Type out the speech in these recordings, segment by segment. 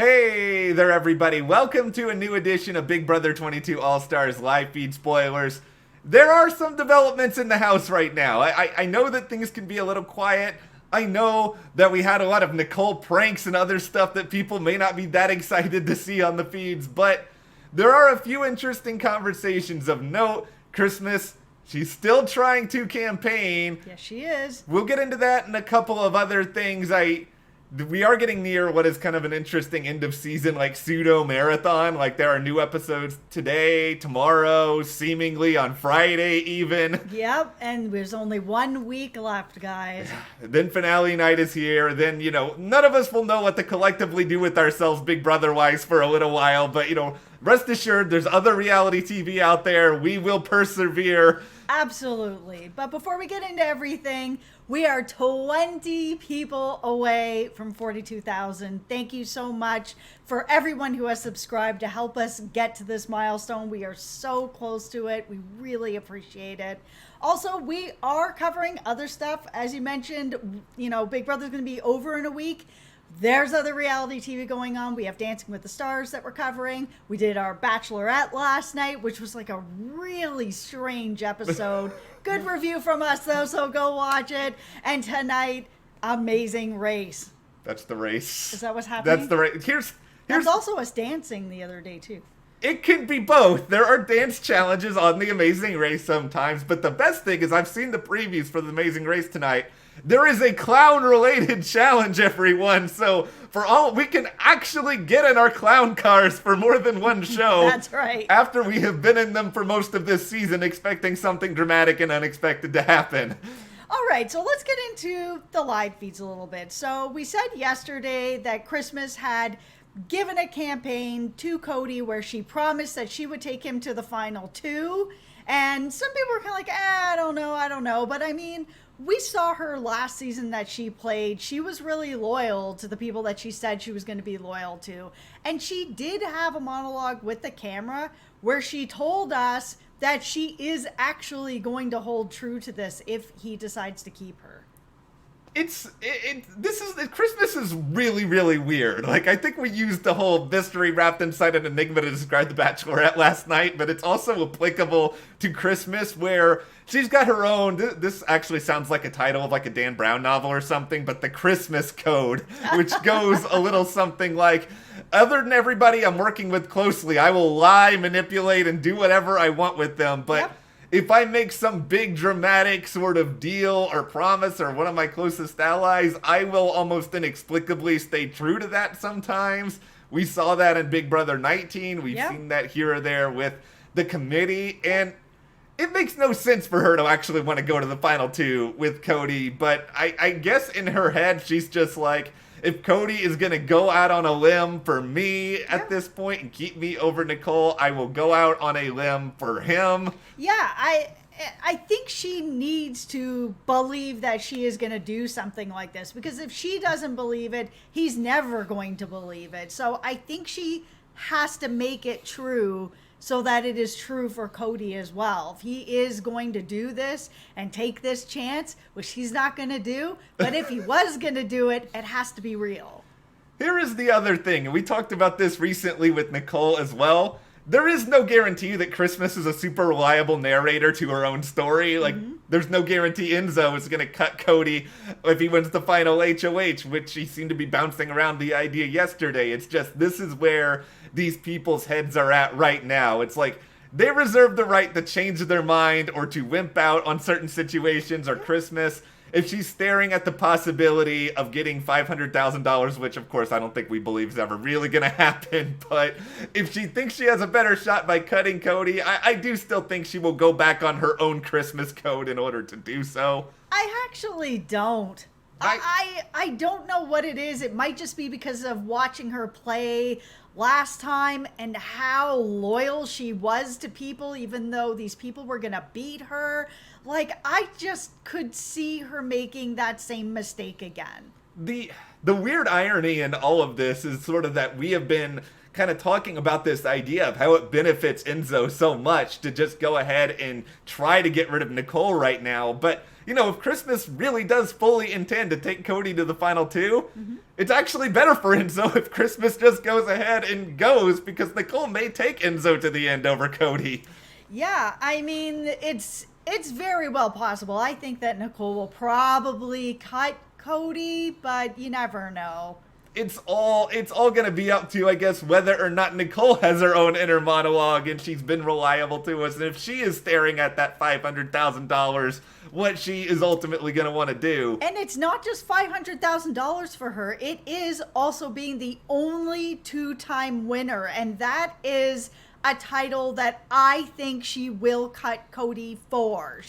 Hey there, everybody. Welcome to a new edition of Big Brother 22 All-Stars live feed spoilers. There are some developments in the house right now. I know that things can be a little quiet. I know that we had a lot of Nicole pranks and other stuff that people may not be that excited to see on the feeds, but there are a few interesting conversations of note. Christmas, she's still trying to campaign. Yes, she is. We'll get into that and a couple of other things. We are getting near what is kind of an interesting end of season, like pseudo marathon. Like there are new episodes today, tomorrow, seemingly on Friday even. Yep, and there's only 1 week left, guys. Then finale night is here. Then, none of us will know what to collectively do with ourselves Big Brother-wise for a little while. But, rest assured, there's other reality TV out there. We will persevere. Absolutely. But before we get into everything, we are 20 people away from 42,000. Thank you so much for everyone who has subscribed to help us get to this milestone. We are so close to it. We really appreciate it. Also, we are covering other stuff. As you mentioned, Big Brother's going to be over in a week. There's other reality TV going on. We have Dancing with the Stars that we're covering. We did our Bachelorette last night, which was like a really strange episode. Good review from us, though, so go watch it. And tonight, Amazing Race. That's the race. Is that what's happening? That's the race. There's also us dancing the other day, too. It can be both. There are dance challenges on The Amazing Race sometimes, but the best thing is I've seen the previews for The Amazing Race tonight. There is a clown-related challenge, everyone, so for all we can actually get in our clown cars for more than one show. That's right. After we have been in them for most of this season, expecting something dramatic and unexpected to happen. All right, so let's get into the live feeds a little bit. So we said yesterday that Christmas had given a campaign to Cody where she promised that she would take him to the final two. And some people were kind of like, I don't know. But I mean, we saw her last season that she played. She was really loyal to the people that she said she was going to be loyal to. And she did have a monologue with the camera where she told us that she is actually going to hold true to this if he decides to keep her. Christmas is really, really weird. Like, I think we used the whole mystery wrapped inside an enigma to describe the Bachelorette last night, but it's also applicable to Christmas where she's got her own, this actually sounds like a title of like a Dan Brown novel or something, but the Christmas Code, which goes a little something like, other than everybody I'm working with closely, I will lie, manipulate, and do whatever I want with them, but Yep. If I make some big dramatic sort of deal or promise or one of my closest allies, I will almost inexplicably stay true to that sometimes. We saw that in Big Brother 19. We've seen that here or there with the committee. And it makes no sense for her to actually want to go to the final two with Cody. But I guess in her head, she's just like, if Cody is going to go out on a limb for me at this point and keep me over Nicole, I will go out on a limb for him. Yeah, I think she needs to believe that she is going to do something like this, because if she doesn't believe it, he's never going to believe it. So I think she has to make it true so that it is true for Cody as well. If he is going to do this and take this chance, which he's not going to do, but if he was going to do it, it has to be real. Here is the other thing, and we talked about this recently with Nicole as well. There is no guarantee that Christmas is a super reliable narrator to her own story. Like, there's no guarantee Enzo is going to cut Cody if he wins the final HOH, which he seemed to be bouncing around the idea yesterday. It's just, this is where these people's heads are at right now. It's like, they reserve the right to change their mind or to wimp out on certain situations or Christmas. If she's staring at the possibility of getting $500,000, which of course I don't think we believe is ever really going to happen, but if she thinks she has a better shot by cutting Cody, I do still think she will go back on her own Christmas code in order to do so. I actually don't. I don't know what it is. It might just be because of watching her play last time and how loyal she was to people, even though these people were going to beat her. Like, I just could see her making that same mistake again. The weird irony in all of this is sort of that we have been kind of talking about this idea of how it benefits Enzo so much to just go ahead and try to get rid of Nicole right now. But, you know, if Christmas really does fully intend to take Cody to the final two, it's actually better for Enzo if Christmas just goes ahead and goes, because Nicole may take Enzo to the end over Cody. Yeah, I mean, it's very well possible. I think that Nicole will probably cut Cody, but you never know. It's all gonna be up to, I guess, whether or not Nicole has her own inner monologue and she's been reliable to us, and if she is staring at that $500,000, what she is ultimately gonna want to do. And it's not just $500,000 for her. It is also being the only two-time winner, and that is a title that I think she will cut Cody for.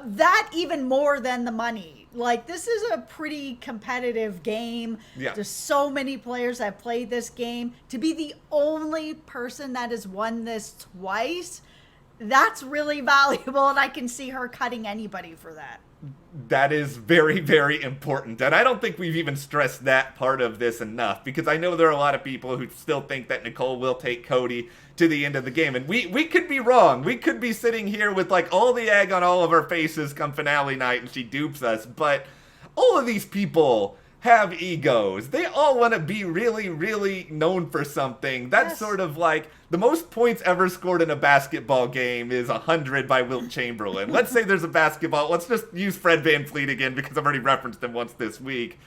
That even more than the money. Like, this is a pretty competitive game. Yeah. There's so many players that play this game. To be the only person that has won this twice, that's really valuable, and I can see her cutting anybody for that. That is very, very important. And I don't think we've even stressed that part of this enough, because I know there are a lot of people who still think that Nicole will take Cody to the end of the game. And we could be wrong. We could be sitting here with like all the egg on all of our faces come finale night and she dupes us. But all of these people have egos. They all want to be really, really known for something. That's sort of like the most points ever scored in a basketball game is 100 by Wilt Chamberlain. Let's say there's a basketball. Let's just use Fred VanVleet again because I've already referenced him once this week.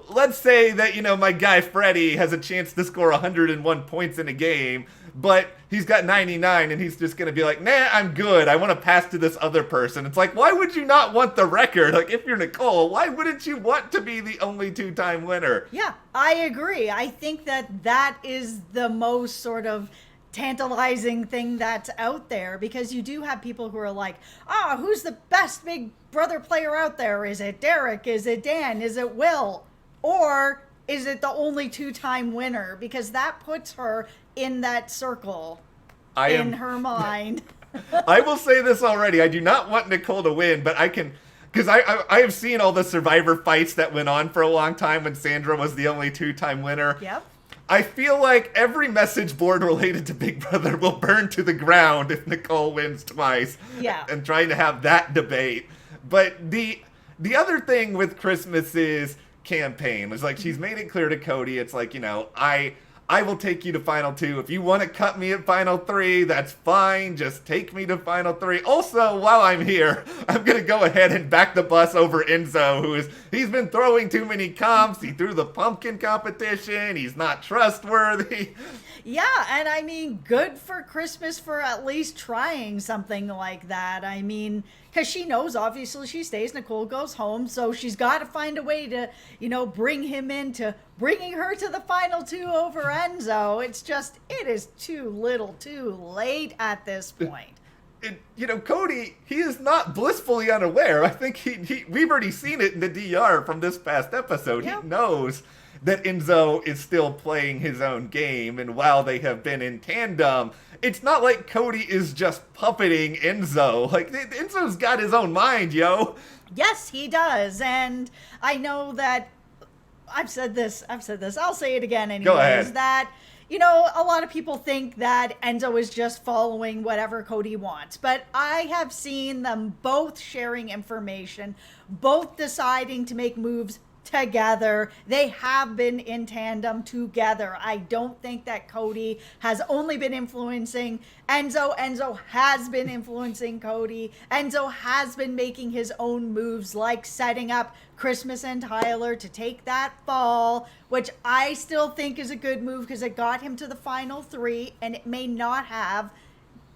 Let's say that, you know, my guy Freddie has a chance to score 101 points in a game, but he's got 99 and he's just going to be like, nah, I'm good. I want to pass to this other person. It's like, why would you not want the record? Like, if you're Nicole, why wouldn't you want to be the only two-time winner? Yeah, I agree. I think that is the most sort of tantalizing thing that's out there, because you do have people who are like, who's the best Big Brother player out there? Is it Derek? Is it Dan? Is it Will? Or is it the only two-time winner? Because that puts her in that circle in her mind. I will say this already. I do not want Nicole to win, but I can, because I have seen all the Survivor fights that went on for a long time when Sandra was the only two-time winner. Yep. I feel like every message board related to Big Brother will burn to the ground if Nicole wins twice. Yeah. And trying to have that debate. But the other thing with Christmas is campaign. It's like she's made it clear to Cody. It's like, you know, I will take you to final two. If you want to cut me at final three, that's fine. Just take me to final three. Also, while I'm here, I'm going to go ahead and back the bus over Enzo, he's been throwing too many comps. He threw the pumpkin competition. He's not trustworthy. Yeah, and I mean, good for Christmas for at least trying something like that. I mean, because she knows, obviously, she stays, Nicole goes home, so she's got to find a way to, you know, bring him into bringing her to the final two over Enzo. It's just, it is too little too late at this point. You know, Cody, he is not blissfully unaware. I think we've already seen it in the DR from this past episode. Yep. He knows that Enzo is still playing his own game, and while they have been in tandem, it's not like Cody is just puppeting Enzo. Like, Enzo's got his own mind, yo. Yes, he does, and I know that I've said this, I'll say it again anyways. Go ahead. That, you know, a lot of people think that Enzo is just following whatever Cody wants, but I have seen them both sharing information, both deciding to make moves together. They have been in tandem together. I don't think that Cody has only been influencing Enzo. Enzo has been influencing Cody. Enzo has been making his own moves, like setting up Christmas and Tyler to take that fall, which I still think is a good move because it got him to the final three, and it may not have,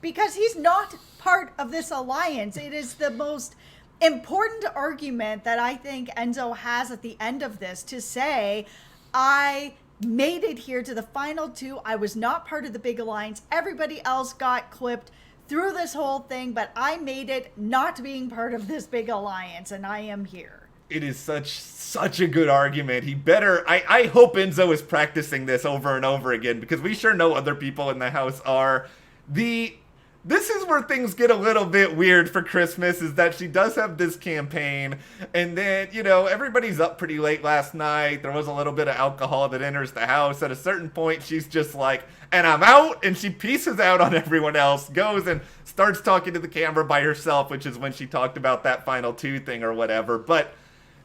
because he's not part of this alliance. It is the most important argument that I think Enzo has at the end of this, to say, I made it here to the final two. I was not part of the big alliance. Everybody else got clipped through this whole thing, but I made it not being part of this big alliance, and I am here. It is such a good argument. He better, I hope Enzo is practicing this over and over again, because we sure know other people in the house are. this is where things get a little bit weird for Christmas, is that she does have this campaign, and then, everybody's up pretty late last night. There was a little bit of alcohol that enters the house. At a certain point, she's just like, and I'm out, and she pieces out on everyone else, goes and starts talking to the camera by herself, which is when she talked about that final 2 thing or whatever. But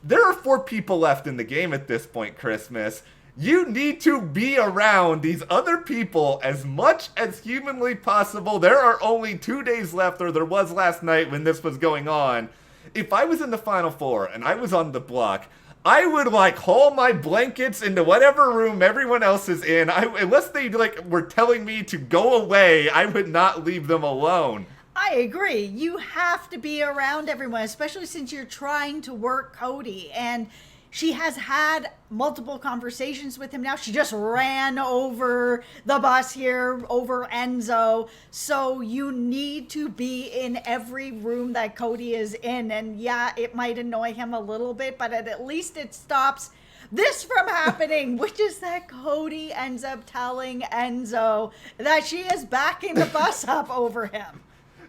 there are 4 people left in the game at this point, Christmas. You need to be around these other people as much as humanly possible. There are only 2 days left, or there was last night when this was going on. If I was in the Final Four and I was on the block, I would haul my blankets into whatever room everyone else is in. Unless they were telling me to go away, I would not leave them alone. I agree. You have to be around everyone, especially since you're trying to work Cody. And she has had multiple conversations with him now. She just ran over the bus here, over Enzo. So you need to be in every room that Cody is in. And yeah, it might annoy him a little bit, but at least it stops this from happening, which is that Cody ends up telling Enzo that she is backing the bus up over him.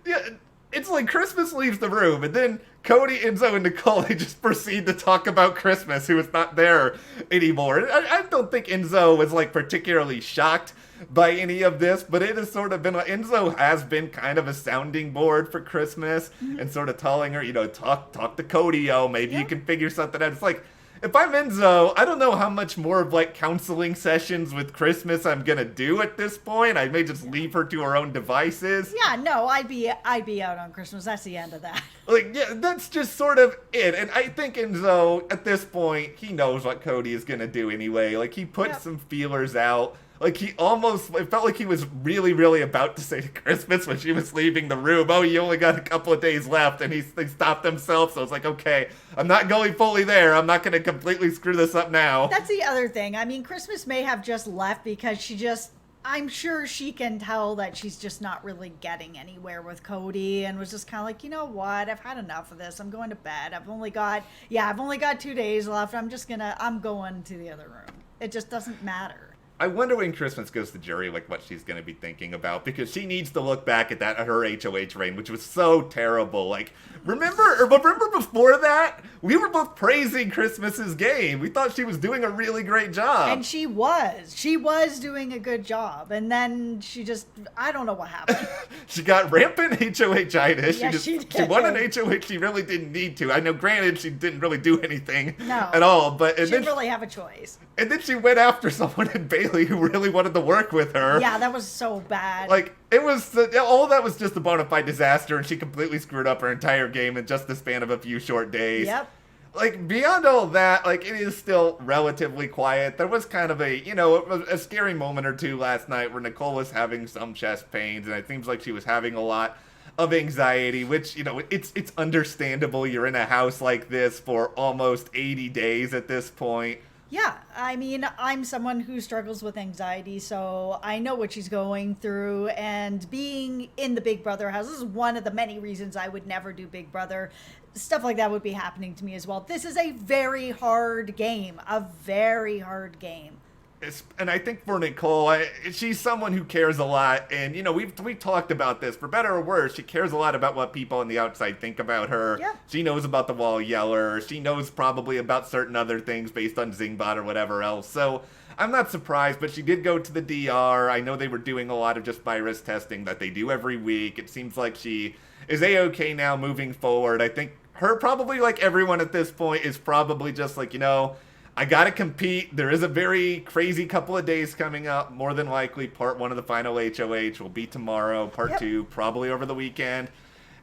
Yeah, it's like Christmas leaves the room, and then Cody, Enzo, and Nicole, they just proceed to talk about Christmas, who is not there anymore. I don't think Enzo was particularly shocked by any of this, but it has sort of been Enzo has been kind of a sounding board for Christmas, and sort of telling her, talk to Cody, maybe you can figure something out. It's like, if I'm Enzo, I don't know how much more of counseling sessions with Christmas I'm gonna do at this point. I may just leave her to her own devices. Yeah, no, I'd be out on Christmas. That's the end of that. That's just sort of it. And I think Enzo, at this point, he knows what Cody is gonna do anyway. He put some feelers out. It felt like he was really, really about to say to Christmas when she was leaving the room, you only got a couple of days left, and they stopped themselves, so it's okay, I'm not going fully there, I'm not going to completely screw this up now. That's the other thing. I mean, Christmas may have just left because I'm sure she can tell that she's just not really getting anywhere with Cody, and was just kind of like, you know what, I've had enough of this, I'm going to bed, I've only got 2 days left, I'm going to the other room. It just doesn't matter. I wonder when Christmas goes to jury, what she's going to be thinking about, because she needs to look back at her HOH reign, which was so terrible. Remember before that, we were both praising Christmas's game. We thought she was doing a really great job. And she was doing a good job. And then I don't know what happened. She got rampant HOH-itis. Yes, she did. She won an HOH she really didn't need to. I know, granted, she didn't really do anything at all. But she didn't really have a choice. And then she went after someone in Bailey who really wanted to work with her. Yeah, that was so bad. It was, all that was just a bona fide disaster, and she completely screwed up her entire game in just the span of a few short days. Yep. Beyond all that, it is still relatively quiet. There was kind of a scary moment or two last night where Nicole was having some chest pains, and it seems like she was having a lot of anxiety, which, it's understandable. You're in a house like this for almost 80 days at this point. Yeah, I mean, I'm someone who struggles with anxiety, so I know what she's going through, and being in the Big Brother house, this is one of the many reasons I would never do Big Brother. Stuff like that would be happening to me as well. This is a very hard game, And I think for Nicole, she's someone who cares a lot, and we've talked about this, for better or worse. She cares a lot about what people on the outside think about her. Yeah. She knows about the wall yeller. She knows probably about certain other things based on Zingbot or whatever else. So I'm not surprised, but she did go to the DR. I know they were doing a lot of just virus testing that they do every week. It seems like she is A-okay now moving forward. I think her, probably like everyone at this point, is probably just I gotta compete. There is a very crazy couple of days coming up. More than likely, part 1 of the final HOH will be tomorrow. Part 2, probably over the weekend.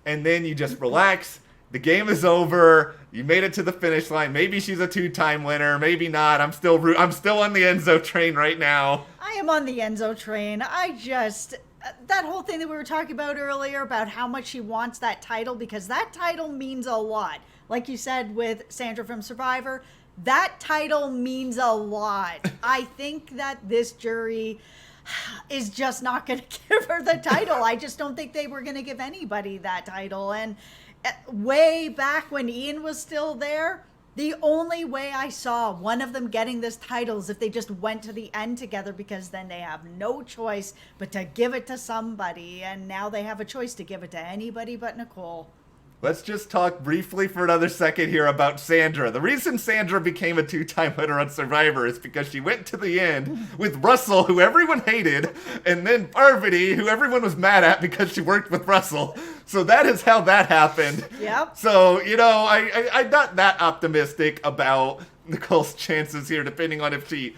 And then you just relax. The game is over. You made it to the finish line. Maybe she's a 2-time winner. Maybe not. I'm still on the Enzo train right now. I am on the Enzo train. That whole thing that we were talking about earlier about how much she wants that title, because that title means a lot. Like you said with Sandra from Survivor, that title means a lot. I think that this jury is just not going to give her the title. I just don't think they were going to give anybody that title. And way back when Ian was still there, The only way I saw one of them getting this title is if they just went to the end together, because then they have no choice but to give it to somebody. And now they have a choice to give it to anybody but Nicole. Let's just talk briefly for another second here about Sandra. The reason Sandra became a 2-time winner on Survivor is because she went to the end with Russell, who everyone hated, and then Parvati, who everyone was mad at because she worked with Russell. So that is how that happened. Yep. So, I'm not that optimistic about Nicole's chances here, depending on if we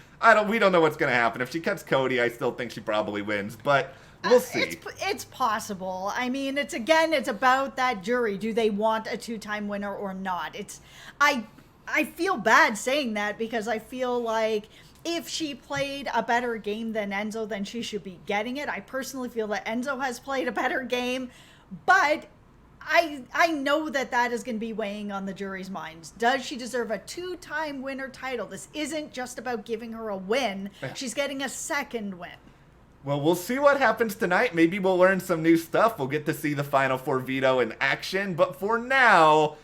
don't know what's going to happen. If she cuts Cody, I still think she probably wins, but we'll see. It's possible. I mean, it's about that jury. Do they want a 2-time winner or not? I feel bad saying that, because I feel like if she played a better game than Enzo, then she should be getting it. I personally feel that Enzo has played a better game, but I know that is going to be weighing on the jury's minds. Does she deserve a 2-time winner title? This isn't just about giving her a win. She's getting a second win. Well, we'll see what happens tonight. Maybe we'll learn some new stuff. We'll get to see the Final Four veto in action. But for now,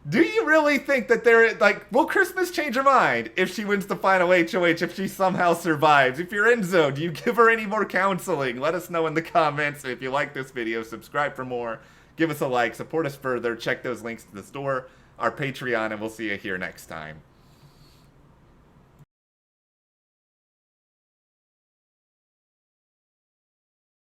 do you really think that will Christmas change her mind if she wins the final HOH, if she somehow survives? If you're Enzo, do you give her any more counseling? Let us know in the comments. If you like this video, subscribe for more. Give us a like, support us further. Check those links to the store, our Patreon, and we'll see you here next time.